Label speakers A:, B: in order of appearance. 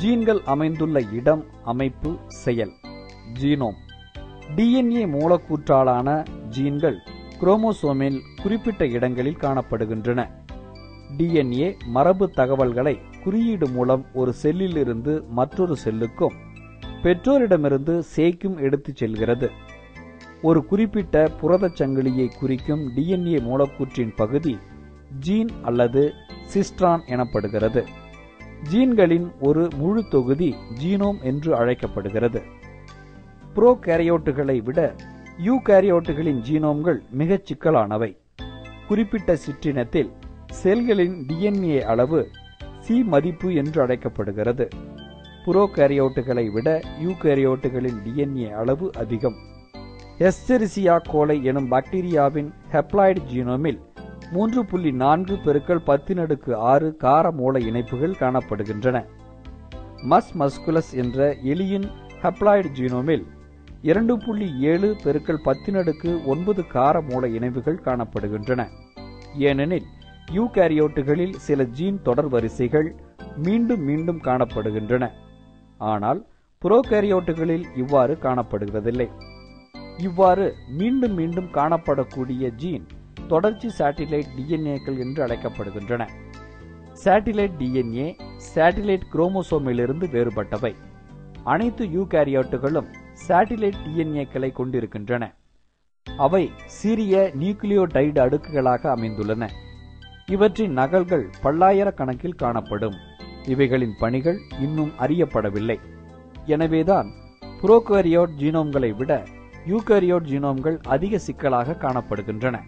A: ஜீன்கள் அமைந்துள்ள இடம், அமைப்பு, செயல். ஜீனோம். டிஎன்ஏ மூலக்கூற்றாலான ஜீன்கள் குரோமோசோமில் குறிப்பிட்ட இடங்களில் காணப்படுகின்றன. டிஎன்ஏ மரபு தகவல்களை குறியீடு மூலம் ஒரு செல்லிலிருந்து மற்றொரு செல்லுக்கும் பெற்றோரிடமிருந்து சேய்க்கும் எடுத்துச் செல்கிறது. ஒரு குறிப்பிட்ட புரதச் சங்கிலியை குறிக்கும் டிஎன்ஏ மூலக்கூற்றின் பகுதி ஜீன் அல்லது சிஸ்ட்ரான் எனப்படுகிறது. ஜீன்களின் ஒரு முழு தொகுதி ஜீனோம் என்று அழைக்கப்படுகிறது. புரோகாரியோட்டுகளை விட யூகாரியோட்டுகளின் ஜீனோம்கள் மிகச் சிக்கலானவை. குறிப்பிட்ட சிற்றினத்தில் செல்களின் டிஎன்ஏ அளவு சி மதிப்பு என்று அழைக்கப்படுகிறது. புரோகாரியோட்டுகளை விட யூகாரியோட்டுகளின் டிஎன்ஏ அளவு அதிகம். எஸ்செரிசியா கோலை எனும் பாக்டீரியாவின் ஹெப்ளாய்டு ஜீனோமில் 3.4x10⁶ கார மூல இணைப்புகள் காணப்படுகின்றன. மஸ் மஸ்குலஸ் என்ற எலியின் ஹெப்ளாய்டு ஜீனோமில் 2.7x10⁹ கார மூல இணைவுகள் காணப்படுகின்றன. ஏனெனில் யூகாரியோட்டுகளில் சில ஜீன் தொடர் வரிசைகள் மீண்டும் மீண்டும் காணப்படுகின்றன. ஆனால் புரோகாரியோட்டுகளில் இவ்வாறு காணப்படுவதில்லை. இவ்வாறு மீண்டும் மீண்டும் காணப்படக்கூடிய ஜீன் தொடர்ச்சி சேட்டிலைட் டிஎன்ஏக்கள் என்று அழைக்கப்படுகின்றன. சேட்டிலைட் டிஎன்ஏ சேட்டிலைட் குரோமோசோமிலிருந்து வேறுபட்டவை. அனைத்து யூகாரியோட்டுகளும் சேட்டிலைட் டிஎன்ஏக்களை கொண்டிருக்கின்றன. அவை சிறிய நியூக்ளியோடைடு அடுக்குகளாக அமைந்துள்ளன. இவற்றின் நகல்கள் பல்லாயிரக்கணக்கில் காணப்படும். இவைகளின் பணிகள் இன்னும் அறியப்படவில்லை. எனவேதான் புரோகாரியோட் ஜீனோம்களை விட யூகாரியோட் ஜீனோம்கள் அதிக சிக்கலாக காணப்படுகின்றன.